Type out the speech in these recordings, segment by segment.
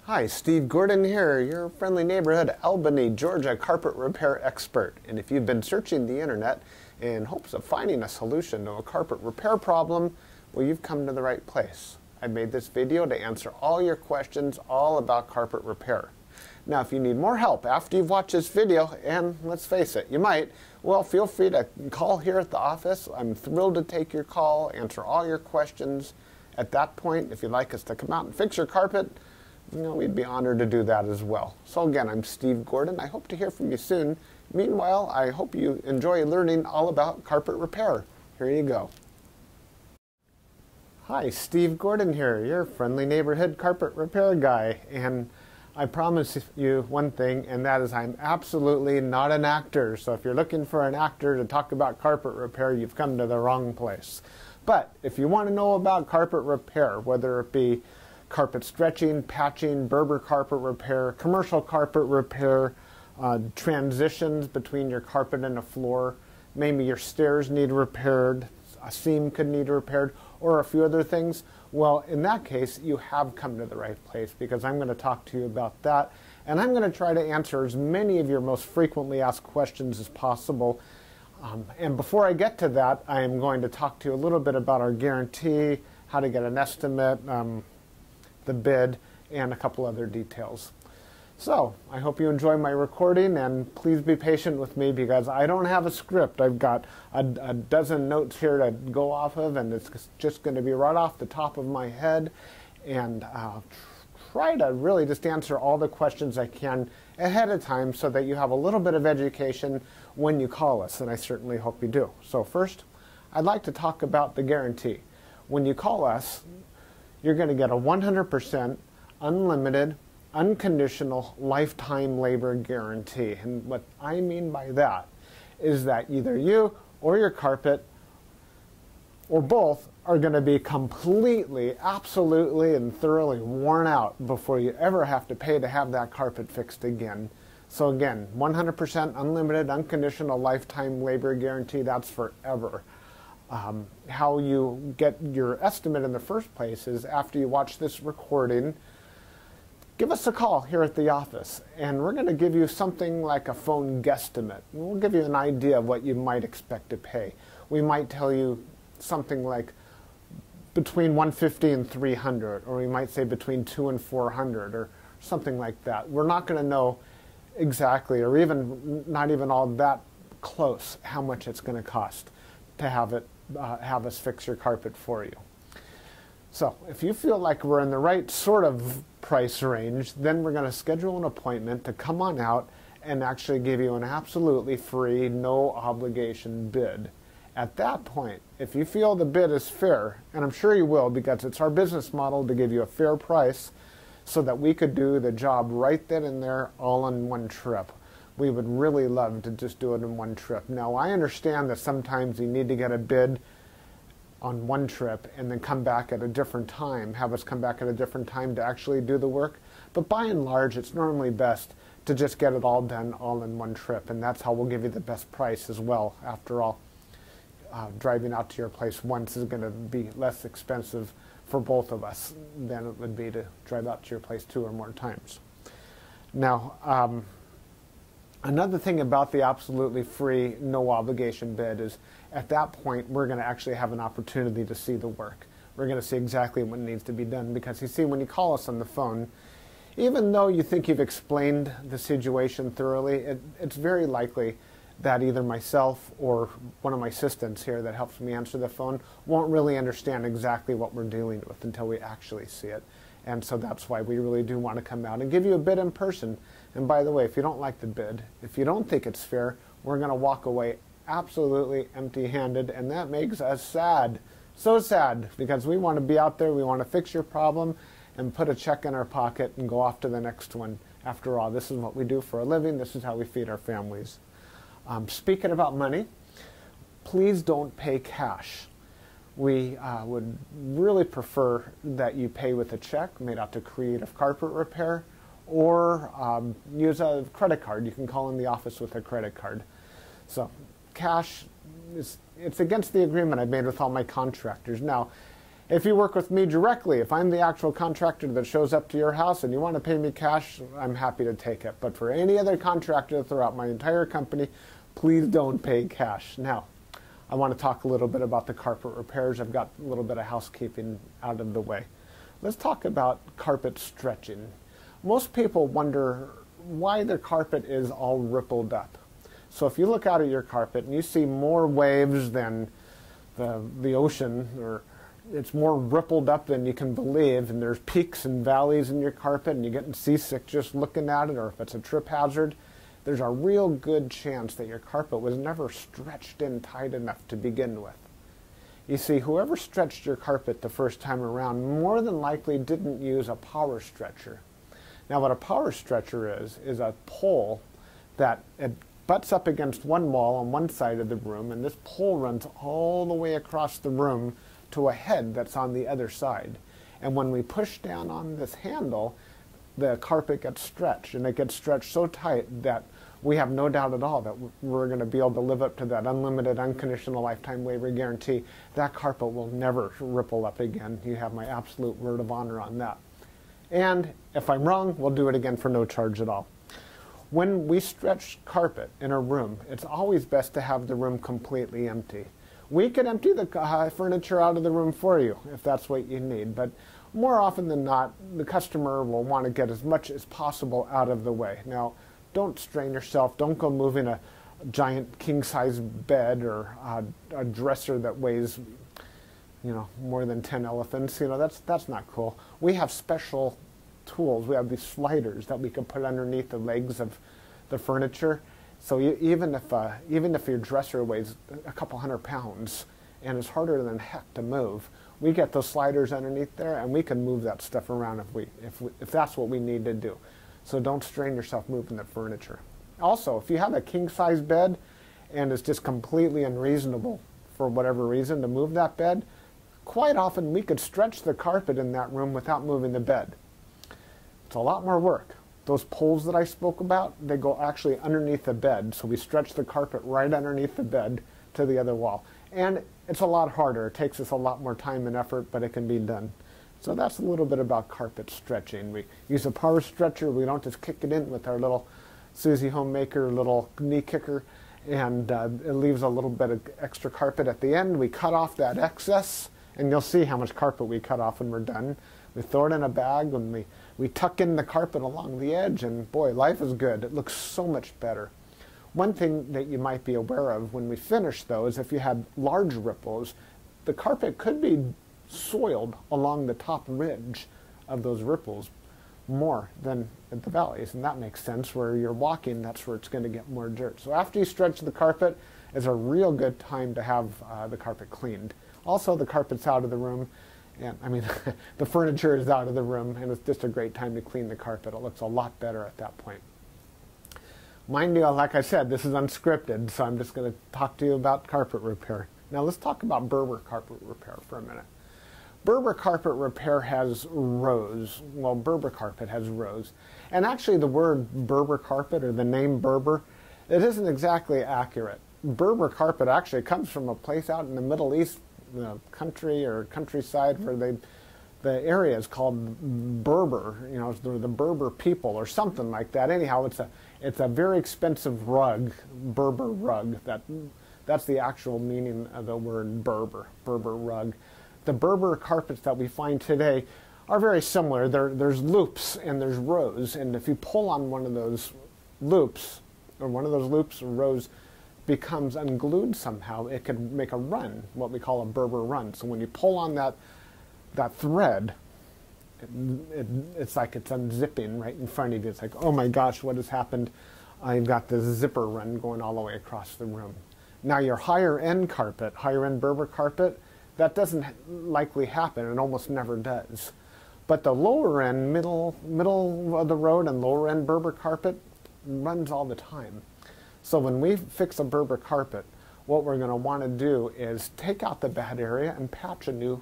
Hi, Steve Gordon here, your friendly neighborhood Albany, Georgia carpet repair expert. And if you've been searching the internet in hopes of finding a solution to a carpet repair problem, well, you've come to the right place. I made this video to answer all your questions all about carpet repair. Now, if you need more help after you've watched this video, and let's face it, you might, well, feel free to call here at the office. I'm thrilled to take your call, answer all your questions. At that point, if you'd like us to come out and fix your carpet, we'd be honored to do that as well. So again, I'm Steve Gordon. I hope to hear from you soon. Meanwhile, I hope you enjoy learning all about carpet repair. Here you go. Hi, Steve Gordon here, your friendly neighborhood carpet repair guy. And I promise you one thing, and that is I'm absolutely not an actor. So if you're looking for an actor to talk about carpet repair, you've come to the wrong place. But if you want to know about carpet repair, whether it be carpet stretching, patching, Berber carpet repair, commercial carpet repair, transitions between your carpet and a floor, maybe your stairs need repaired, a seam could need repaired, or a few other things, well, in that case, you have come to the right place because I'm going to talk to you about that, and I'm going to try to answer as many of your most frequently asked questions as possible. And before I get to that, I am going to talk to you a little bit about our guarantee, how to get an estimate, the bid, and a couple other details. So, I hope you enjoy my recording, and please be patient with me because I don't have a script. I've got a dozen notes here to go off of, and it's just going to be right off the top of my head, and I'll try to really just answer all the questions I can ahead of time so that you have a little bit of education when you call us, and I certainly hope you do. So first, I'd like to talk about the guarantee. When you call us, you're going to get a 100% unlimited, unconditional lifetime labor guarantee. And what I mean by that is that either you or your carpet or both are going to be completely, absolutely, and thoroughly worn out before you ever have to pay to have that carpet fixed again. So again, 100% unlimited, unconditional lifetime labor guarantee, that's forever. How you get your estimate in the first place is after you watch this recording, give us a call here at the office, and we're going to give you something like a phone guesstimate. We'll give you an idea of what you might expect to pay. We might tell you something like between $150 and $300, or we might say between $200 and $400, or something like that. We're not going to know exactly, or even not even all that close, how much it's going to cost to have us fix your carpet for you. So if you feel like we're in the right sort of price range, then we're going to schedule an appointment to come on out and actually give you an absolutely free, no obligation bid. At that point, if you feel the bid is fair, and I'm sure you will because it's our business model to give you a fair price so that we could do the job right then and there all in one trip. We would really love to just do it in one trip. Now, I understand that sometimes you need to get a bid on one trip and then come back at a different time, have us come back at a different time to actually do the work. But by and large, it's normally best to just get it all done all in one trip, and that's how we'll give you the best price as well. After all, driving out to your place once is going to be less expensive for both of us than it would be to drive out to your place 2 or more times. Now, another thing about the absolutely free, no obligation bid is at that point we're going to actually have an opportunity to see the work. We're going to see exactly what needs to be done because you see, when you call us on the phone, even though you think you've explained the situation thoroughly, it's very likely that either myself or one of my assistants here that helps me answer the phone won't really understand exactly what we're dealing with until we actually see it. And so that's why we really do want to come out and give you a bid in person. And by the way, if you don't like the bid, if you don't think it's fair, we're going to walk away absolutely empty-handed, and that makes us sad. So sad, because we want to be out there, we want to fix your problem, and put a check in our pocket and go off to the next one. After all, this is what we do for a living. This is how we feed our families. Speaking about money, please don't pay cash. We would really prefer that you pay with a check made out to Creative Carpet Repair, or use a credit card. You can call in the office with a credit card. So cash, it's against the agreement I've made with all my contractors. Now, If you work with me directly, if I'm the actual contractor that shows up to your house and you want to pay me cash, I'm happy to take it. But for any other contractor throughout my entire company, please don't pay cash. Now, I want to talk a little bit about the carpet repairs. I've got a little bit of housekeeping out of the way. Let's talk about carpet stretching. Most people wonder why their carpet is all rippled up. So if you look out at your carpet and you see more waves than the ocean, or it's more rippled up than you can believe, and there's peaks and valleys in your carpet and you're getting seasick just looking at it, or if it's a trip hazard, there's a real good chance that your carpet was never stretched in tight enough to begin with. You see, whoever stretched your carpet the first time around more than likely didn't use a power stretcher. Now what a power stretcher is a pole that it butts up against one wall on one side of the room, and this pole runs all the way across the room to a head that's on the other side. And when we push down on this handle, the carpet gets stretched, and it gets stretched so tight that we have no doubt at all that we're going to be able to live up to that unlimited, unconditional lifetime waiver guarantee. That carpet will never ripple up again. You have my absolute word of honor on that. And if I'm wrong, we'll do it again for no charge at all. When we stretch carpet in a room, it's always best to have the room completely empty. We can empty the furniture out of the room for you if that's what you need, but more often than not, the customer will want to get as much as possible out of the way. Now, don't strain yourself. Don't go moving a giant king-size bed or a dresser that weighs, more than 10 elephants. That's not cool. We have special tools. We have these sliders that we can put underneath the legs of the furniture. So even if your dresser weighs a couple hundred pounds and is harder than heck to move, we get those sliders underneath there, and we can move that stuff around if that's what we need to do. So don't strain yourself moving the furniture. Also, if you have a king-size bed and it's just completely unreasonable for whatever reason to move that bed, quite often we could stretch the carpet in that room without moving the bed. It's a lot more work. Those poles that I spoke about, they go actually underneath the bed, so we stretch the carpet right underneath the bed to the other wall. And it's a lot harder. It takes us a lot more time and effort, but it can be done. So that's a little bit about carpet stretching. We use a power stretcher. We don't just kick it in with our little Susie Homemaker little knee kicker, and it leaves a little bit of extra carpet at the end. We cut off that excess, and you'll see how much carpet we cut off when we're done. We throw it in a bag, and we tuck in the carpet along the edge, and boy, life is good. It looks so much better. One thing that you might be aware of when we finish, though, is if you had large ripples, the carpet could be soiled along the top ridge of those ripples more than at the valleys, and that makes sense. Where you're walking, that's where it's going to get more dirt. So after you stretch the carpet, is a real good time to have the carpet cleaned. Also, the carpet's out of the room, and the furniture is out of the room, and it's just a great time to clean the carpet. It looks a lot better at that point. Mind you, like I said, this is unscripted, so I'm just going to talk to you about carpet repair. Now let's talk about Berber carpet repair for a minute. Berber carpet repair has rows. Well, Berber carpet has rows. And actually the word Berber carpet, or the name Berber, it isn't exactly accurate. Berber carpet actually comes from a place out in the Middle East, country or countryside, where the area is called Berber, the Berber people or something like that. Anyhow, it's a very expensive rug, Berber rug. That's the actual meaning of the word Berber rug. The Berber carpets that we find today are very similar. There's loops and there's rows, and if you pull on one of those loops, or rows becomes unglued somehow, it could make a run, what we call a Berber run. So when you pull on that thread, it's like it's unzipping right in front of you. It's like, oh my gosh, what has happened? I've got this zipper run going all the way across the room. Now your higher end Berber carpet, that doesn't likely happen. It almost never does. But the lower end, middle of the road and lower end Berber carpet runs all the time. So when we fix a Berber carpet, what we're going to want to do is take out the bad area and patch a new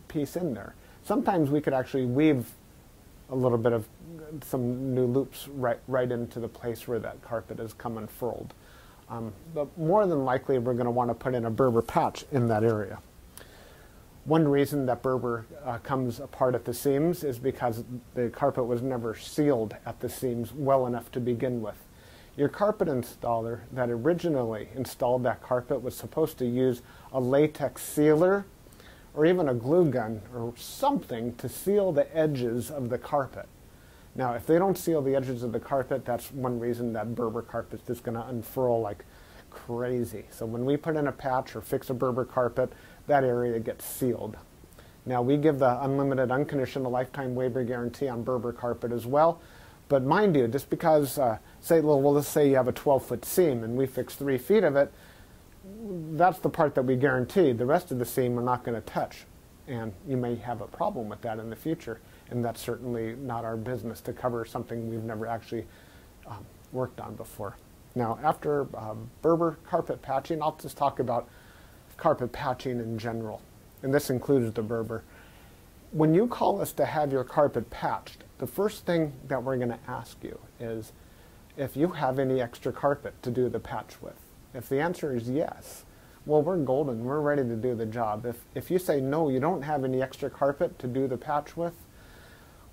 piece in there. Sometimes we could actually weave a little bit of some new loops right into the place where that carpet has come unfurled. But more than likely, we're going to want to put in a Berber patch in that area. One reason that Berber comes apart at the seams is because the carpet was never sealed at the seams well enough to begin with. Your carpet installer that originally installed that carpet was supposed to use a latex sealer or even a glue gun or something to seal the edges of the carpet. Now, if they don't seal the edges of the carpet, that's one reason that Berber carpet is just going to unfurl like crazy. So when we put in a patch or fix a Berber carpet, that area gets sealed. Now, we give the unlimited, unconditional lifetime waiver guarantee on Berber carpet as well. But mind you, just because, let's say you have a 12-foot seam and we fix 3 feet of it, that's the part that we guarantee. The rest of the seam we're not going to touch. And you may have a problem with that in the future. And that's certainly not our business to cover something we've never actually worked on before. Now, after Berber carpet patching, I'll just talk about carpet patching in general. And this includes the Berber. When you call us to have your carpet patched, the first thing that we're going to ask you is if you have any extra carpet to do the patch with. If the answer is yes, well, we're golden. We're ready to do the job. If you say no, you don't have any extra carpet to do the patch with,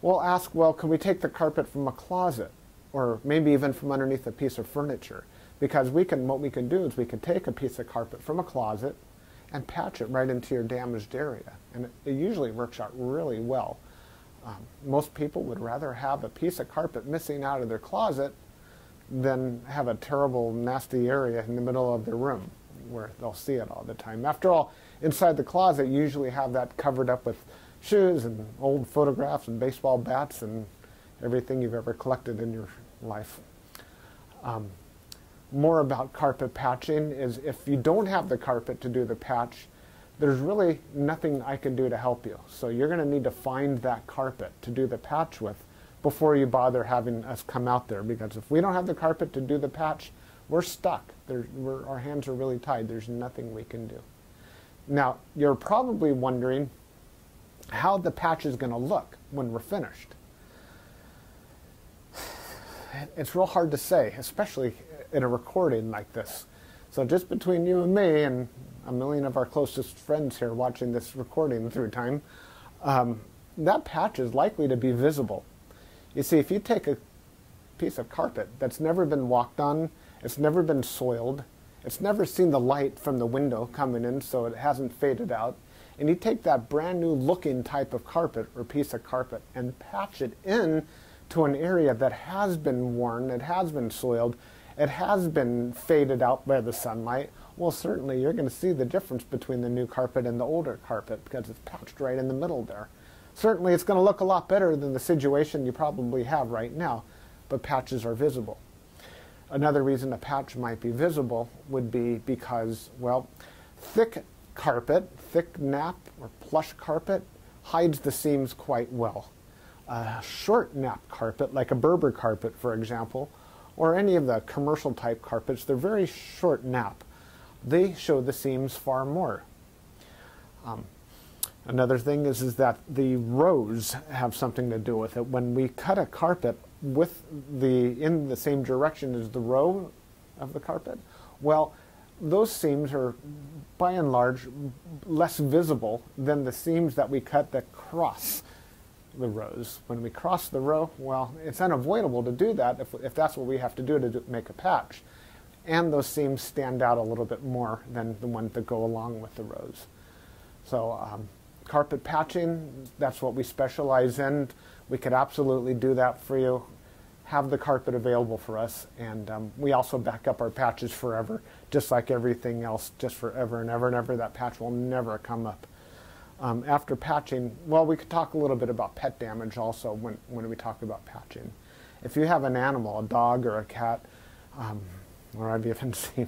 we'll ask, well, can we take the carpet from a closet or maybe even from underneath a piece of furniture? Because what we can do is we can take a piece of carpet from a closet and patch it right into your damaged area. And it usually works out really well. Most people would rather have a piece of carpet missing out of their closet than have a terrible, nasty area in the middle of their room where they'll see it all the time. After all, inside the closet, you usually have that covered up with shoes and old photographs and baseball bats and everything you've ever collected in your life. More about carpet patching is if you don't have the carpet to do the patch, there's really nothing I can do to help you. So you're going to need to find that carpet to do the patch with before you bother having us come out there, because if we don't have the carpet to do the patch, we're stuck. Our hands are really tied. There's nothing we can do. Now, you're probably wondering how the patch is going to look when we're finished. It's real hard to say, especially in a recording like this. So just between you and me and a million of our closest friends here watching this recording through time, that patch is likely to be visible. You see, if you take a piece of carpet that's never been walked on, it's never been soiled, it's never seen the light from the window coming in so it hasn't faded out, and you take that brand new looking type of carpet or piece of carpet and patch it in to an area that has been worn, it has been soiled, it has been faded out by the sunlight, well, certainly you're going to see the difference between the new carpet and the older carpet because it's patched right in the middle there. Certainly it's going to look a lot better than the situation you probably have right now, but patches are visible. Another reason a patch might be visible would be because, well, thick carpet, thick nap or plush carpet hides the seams quite well. A short nap carpet, like a Berber carpet, for example, or any of the commercial type carpets, they're very short nap. They show the seams far more. Another thing is that the rows have something to do with it. When we cut a carpet in the same direction as the row of the carpet, well, those seams are by and large less visible than the seams that we cut that cross the rows. When we cross the row, well, it's unavoidable to do that if that's what we have to do to make a patch. And those seams stand out a little bit more than the ones that go along with the rows. So carpet patching, that's what we specialize in. We could absolutely do that for you. Have the carpet available for us, and we also back up our patches forever, just like everything else, just forever and ever and ever. That patch will never come up. After patching, well, we could talk a little bit about pet damage also when we talk about patching. If you have an animal, a dog or a cat, or I've even seen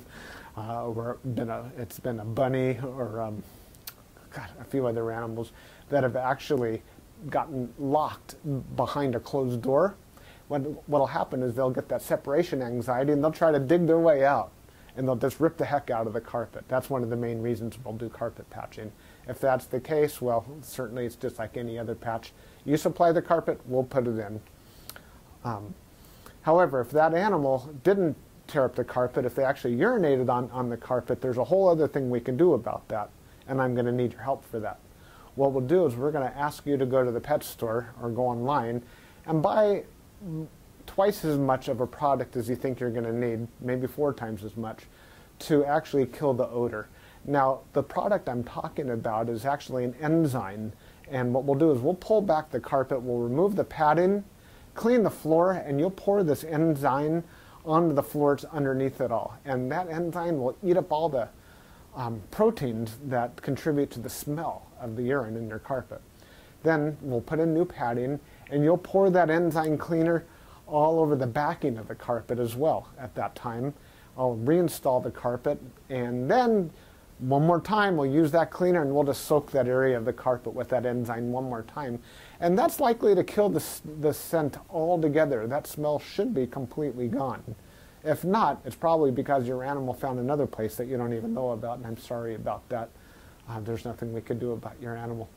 it's been a bunny or a few other animals that have actually gotten locked behind a closed door. What'll happen is they'll get that separation anxiety and they'll try to dig their way out and they'll just rip the heck out of the carpet. That's one of the main reasons we'll do carpet patching. If that's the case, well, certainly it's just like any other patch. You supply the carpet, we'll put it in. However, if that animal didn't tear up the carpet, if they actually urinated on the carpet, there's a whole other thing we can do about that, and I'm going to need your help for that. what we'll do is we're going to ask you to go to the pet store or go online and buy twice as much of a product as you think you're going to need, maybe 4 times as much, to actually kill the odor. Now, the product I'm talking about is actually an enzyme, and what we'll do is we'll pull back the carpet, we'll remove the padding, clean the floor, and you'll pour this enzyme onto the floors underneath it all. And that enzyme will eat up all the proteins that contribute to the smell of the urine in your carpet. Then we'll put in new padding, and you'll pour that enzyme cleaner all over the backing of the carpet as well at that time. I'll reinstall the carpet, and then one more time we'll use that cleaner and we'll just soak that area of the carpet with that enzyme one more time. And that's likely to kill the scent altogether. That smell should be completely gone. If not, it's probably because your animal found another place that you don't even know about, and I'm sorry about that. There's nothing we could do about your animal.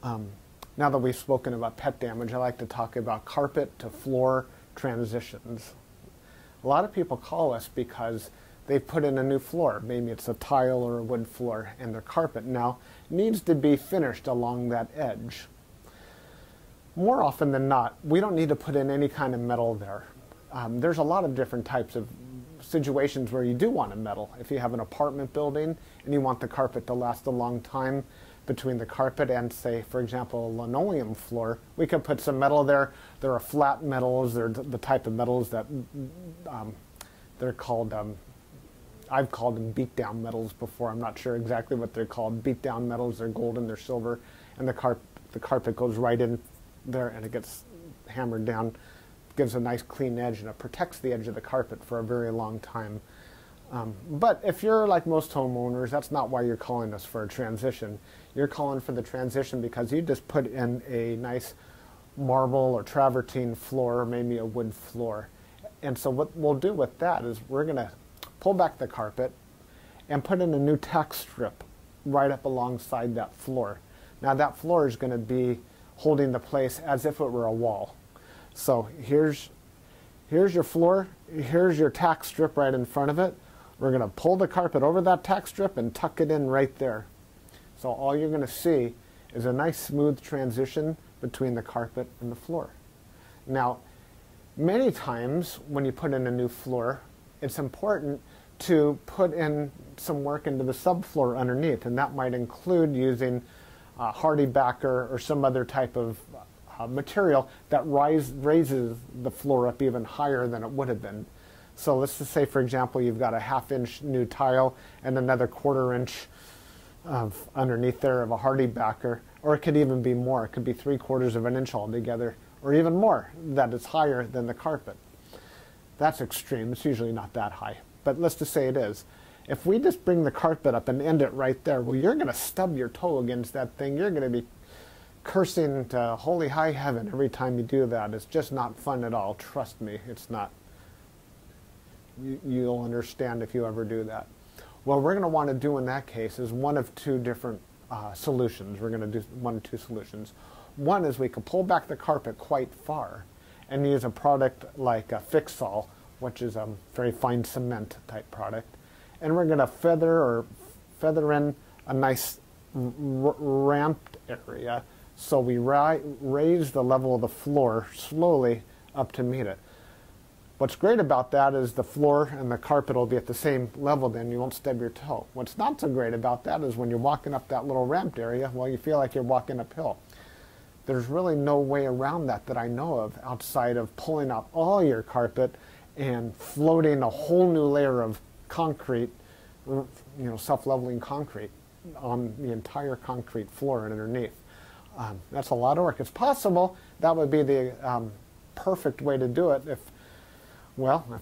Now that we've spoken about pet damage, I like to talk about carpet to floor transitions. A lot of people call us because they've put in a new floor. Maybe it's a tile or a wood floor, and their carpet now needs to be finished along that edge. More often than not, we don't need to put in any kind of metal there. There's a lot of different types of situations where you do want a metal. If you have an apartment building and you want the carpet to last a long time, between the carpet and, say, for example, a linoleum floor, we could put some metal there. There are flat metals. They're the type of metals that they're called, I've called them beat-down metals before. I'm not sure exactly what they're called. Beat-down metals, they're golden, they're silver, and the carpet goes right in there and it gets hammered down, gives a nice clean edge, and it protects the edge of the carpet for a very long time. But if you're like most homeowners, that's not why you're calling us for a transition. You're calling for the transition because you just put in a nice marble or travertine floor, or maybe a wood floor. And so what we'll do with that is we're going to pull back the carpet and put in a new tack strip right up alongside that floor. Now that floor is going to be holding the place as if it were a wall. So here's your floor, here's your tack strip right in front of it. We're going to pull the carpet over that tack strip and tuck it in right there. So all you're going to see is a nice smooth transition between the carpet and the floor. Now, many times when you put in a new floor, it's important to put in some work into the subfloor underneath, and that might include using hardy backer or some other type of material that raises the floor up even higher than it would have been. So let's just say, for example, you've got a 1/2 inch new tile and another 1/4 inch of underneath there of a hardy backer, or it could even be more. It could be 3/4 of an inch altogether, or even more, that is higher than the carpet. That's extreme. It's usually not that high, but let's just say it is. If we just bring the carpet up and end it right there, well, you're going to stub your toe against that thing. You're going to be cursing to holy high heaven every time you do that. It's just not fun at all. Trust me, it's not. You'll understand if you ever do that. What we're going to want to do in that case is one of 2 different solutions. We're going to do 1 of 2 solutions. One is we can pull back the carpet quite far and use a product like a Fix-All, which is a very fine cement type product. And we're going to feather in a nice ramped area, so we raise the level of the floor slowly up to meet it. What's great about that is the floor and the carpet will be at the same level, then you won't stub your toe. What's not so great about that is when you're walking up that little ramped area, well, you feel like you're walking uphill. There's really no way around that I know of outside of pulling out all your carpet and floating a whole new layer of concrete, self-leveling concrete on the entire concrete floor and underneath. That's a lot of work. It's possible that would be the perfect way to do it if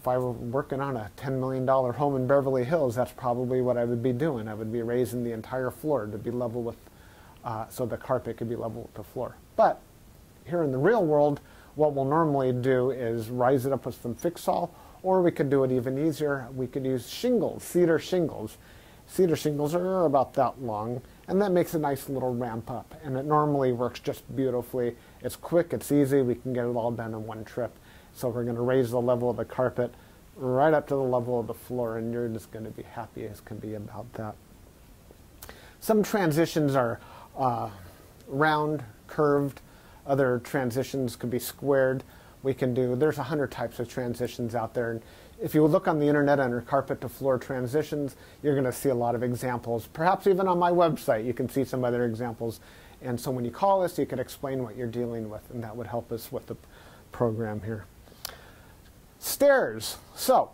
I were working on a $10 million home in Beverly Hills. That's probably what I would be doing. I would be raising the entire floor to be level with, so the carpet could be level with the floor. But here in the real world, what we'll normally do is rise it up with some Fix-All, or we could do it even easier. We could use shingles, cedar shingles. Cedar shingles are about that long, and that makes a nice little ramp up. And it normally works just beautifully. It's quick, it's easy, we can get it all done in one trip. So we're going to raise the level of the carpet right up to the level of the floor, and you're just going to be happy as can be about that. Some transitions are round, curved. Other transitions could be squared. There's 100 types of transitions out there. And if you look on the internet under carpet to floor transitions, you're going to see a lot of examples. Perhaps even on my website, you can see some other examples. And so when you call us, you can explain what you're dealing with, and that would help us with the program here. Stairs. So,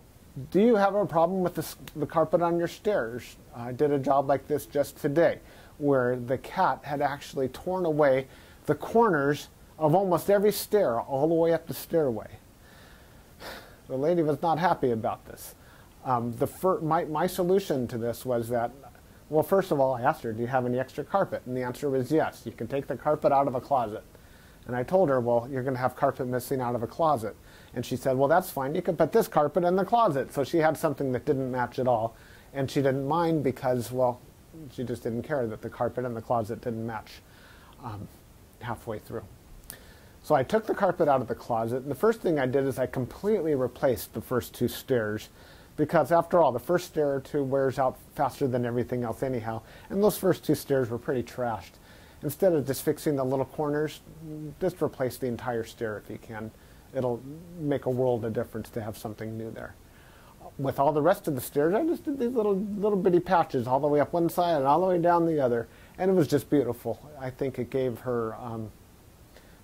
do you have a problem with the carpet on your stairs? I did a job like this just today, where the cat had actually torn away the corners of almost every stair all the way up the stairway. The lady was not happy about this. My solution to this was that, well, first of all, I asked her, do you have any extra carpet? And the answer was yes. You can take the carpet out of a closet. And I told her, well, you're going to have carpet missing out of a closet. And she said, well, that's fine. You can put this carpet in the closet. So she had something that didn't match at all. And she didn't mind because, well, she just didn't care that the carpet in the closet didn't match halfway through. So I took the carpet out of the closet, and the first thing I did is I completely replaced the first two stairs, because after all, the first stair or two wears out faster than everything else anyhow, and those first two stairs were pretty trashed. Instead of just fixing the little corners, just replace the entire stair if you can. It'll make a world of difference to have something new there. With all the rest of the stairs, I just did these little bitty patches all the way up one side and all the way down the other, and it was just beautiful. I think it gave her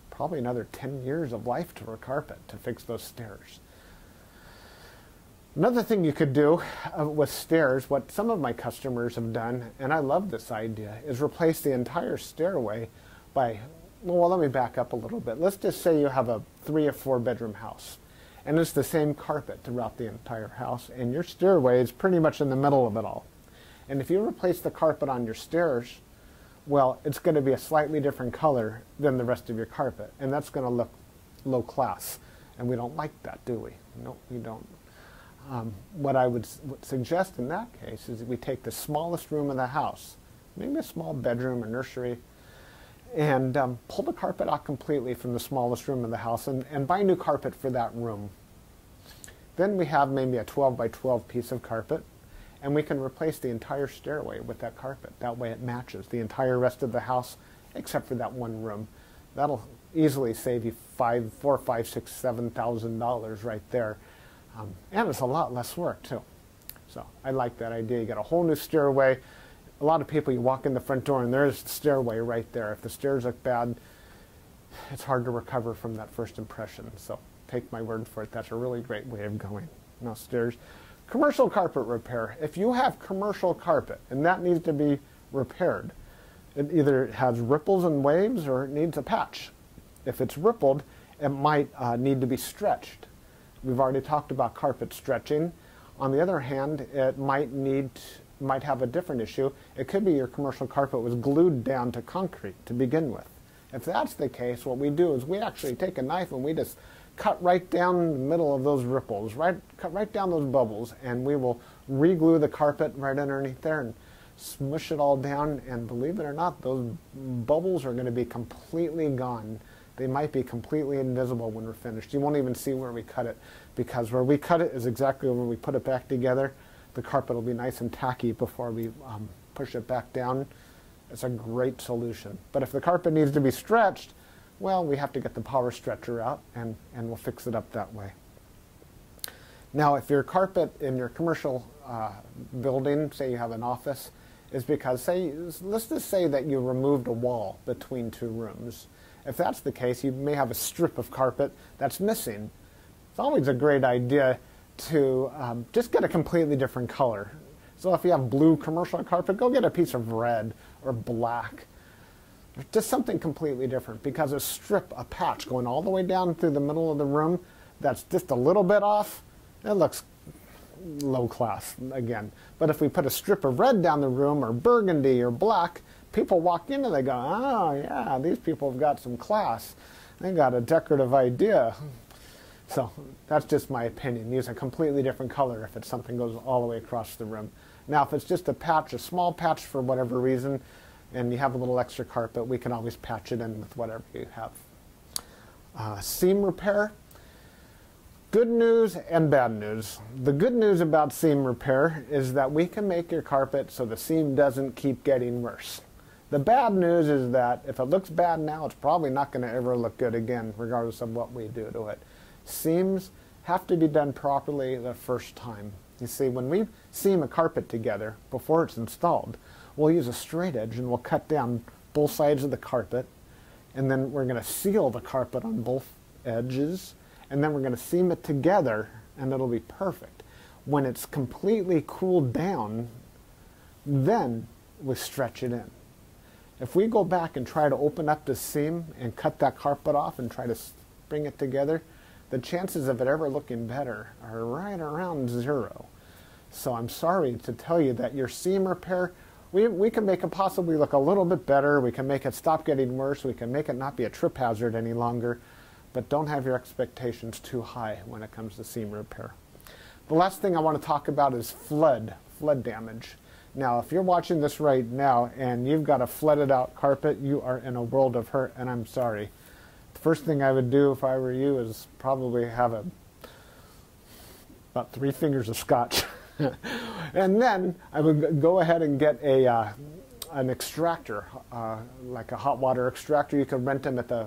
probably another 10 years of life to her carpet to fix those stairs. Another thing you could do with stairs, what some of my customers have done, and I love this idea, is replace the entire stairway by, well, let me back up a little bit. Let's just say you have a 3 or 4 bedroom house, and it's the same carpet throughout the entire house, and your stairway is pretty much in the middle of it all. And if you replace the carpet on your stairs, well, it's going to be a slightly different color than the rest of your carpet, and that's going to look low class, and we don't like that, do we? No, we don't. What I would suggest in that case is that we take the smallest room in the house, maybe a small bedroom or nursery, and pull the carpet out completely from the smallest room in the house and buy new carpet for that room. Then we have maybe a 12 by 12 piece of carpet, and we can replace the entire stairway with that carpet. That way it matches the entire rest of the house except for that one room. That'll easily save you $4,000, $5,000, $6,000, $7,000 right there. And it's a lot less work too. So I like that idea. You got a whole new stairway. A lot of people, you walk in the front door and there's the stairway right there. If the stairs look bad, it's hard to recover from that first impression. So take my word for it. That's a really great way of going. Now stairs. Commercial carpet repair. If you have commercial carpet and that needs to be repaired, it either has ripples and waves or it needs a patch. If it's rippled, it might need to be stretched. We've already talked about carpet stretching. On the other hand, it might have a different issue. It could be your commercial carpet was glued down to concrete to begin with. If that's the case, what we do is we actually take a knife and we just cut right down the middle of those ripples, cut right down those bubbles, and we will re-glue the carpet right underneath there and smush it all down, and believe it or not, those bubbles are going to be completely gone. They might be completely invisible when we're finished. You won't even see where we cut it, because where we cut it is exactly where we put it back together. The carpet will be nice and tacky before we push it back down. It's a great solution. But if the carpet needs to be stretched, well, we have to get the power stretcher out, and we'll fix it up that way. Now, if your carpet in your commercial building, say you have an office, is because, let's just say that you removed a wall between two rooms. If that's the case, you may have a strip of carpet that's missing. It's always a great idea to just get a completely different color. So if you have blue commercial carpet, go get a piece of red or black. Just something completely different, because a strip, a patch going all the way down through the middle of the room that's just a little bit off, it looks low class again. But if we put a strip of red down the room, or burgundy or black, people walk in and they go, oh yeah, these people have got some class. They got a decorative idea. So that's just my opinion. Use a completely different color if it's something goes all the way across the room. Now if it's just a patch, a small patch for whatever reason, and you have a little extra carpet, we can always patch it in with whatever you have. Seam repair. Good news and bad news. The good news about seam repair is that we can make your carpet so the seam doesn't keep getting worse. The bad news is that if it looks bad now, it's probably not going to ever look good again, regardless of what we do to it. Seams have to be done properly the first time. You see, when we seam a carpet together before it's installed, we'll use a straight edge and we'll cut down both sides of the carpet, and then we're going to seal the carpet on both edges, and then we're going to seam it together, and it'll be perfect. When it's completely cooled down, then we stretch it in. If we go back and try to open up the seam and cut that carpet off and try to bring it together, the chances of it ever looking better are right around 0. So I'm sorry to tell you that your seam repair, we can make it possibly look a little bit better, we can make it stop getting worse, we can make it not be a trip hazard any longer, but don't have your expectations too high when it comes to seam repair. The last thing I want to talk about is flood damage. Now, if you're watching this right now and you've got a flooded out carpet, you are in a world of hurt, and I'm sorry. The first thing I would do if I were you is probably have about 3 fingers of scotch. And then I would go ahead and get an extractor, like a hot water extractor. You can rent them at the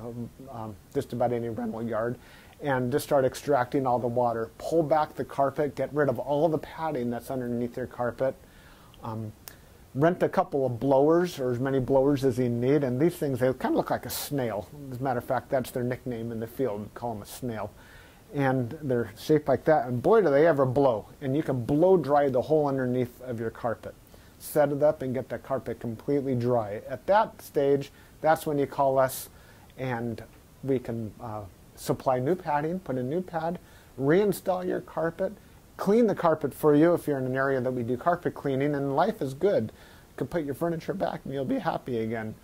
just about any rental yard, and just start extracting all the water. Pull back the carpet, get rid of all the padding that's underneath your carpet. Rent a couple of blowers, or as many blowers as you need, and these things, they kind of look like a snail. As a matter of fact, that's their nickname in the field, call them a snail. And they're shaped like that, and boy do they ever blow. And you can blow dry the whole underneath of your carpet. Set it up and get that carpet completely dry. At that stage, that's when you call us, and we can supply new padding, put a new pad, reinstall your carpet, clean the carpet for you if you're in an area that we do carpet cleaning, and life is good. You can put your furniture back and you'll be happy again.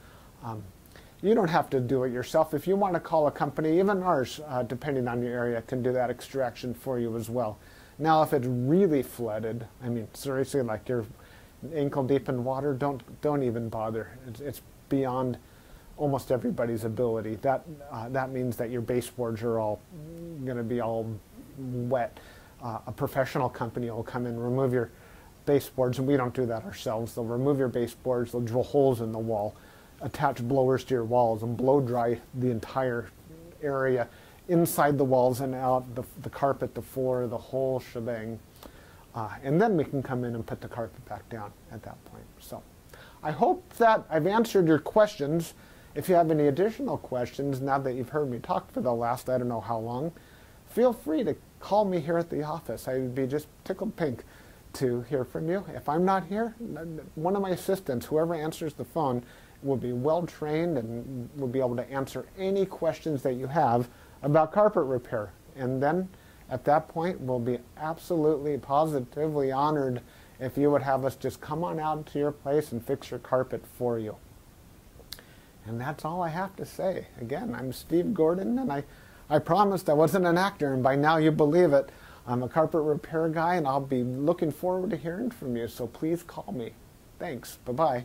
You don't have to do it yourself. If you want to call a company, even ours, depending on your area, can do that extraction for you as well. Now, if it's really flooded, I mean, seriously, like you're ankle deep in water, don't even bother. It's beyond almost everybody's ability. That means that your baseboards are all going to be all wet. A professional company will come in, remove your baseboards, and we don't do that ourselves. They'll remove your baseboards, they'll drill holes in the wall, attach blowers to your walls, and blow dry the entire area, inside the walls and out, the carpet, the floor, the whole shebang. And then we can come in and put the carpet back down at that point. So I hope that I've answered your questions. If you have any additional questions, now that you've heard me talk for the last, I don't know how long, feel free to call me here at the office. I would be just tickled pink to hear from you. If I'm not here, one of my assistants, whoever answers the phone, will be well trained and will be able to answer any questions that you have about carpet repair. And then at that point, we'll be absolutely positively honored if you would have us just come on out to your place and fix your carpet for you. And that's all I have to say. Again, I'm Steve Gordon, and I promised I wasn't an actor, and by now you believe it. I'm a carpet repair guy, and I'll be looking forward to hearing from you, so please call me. Thanks. Bye-bye.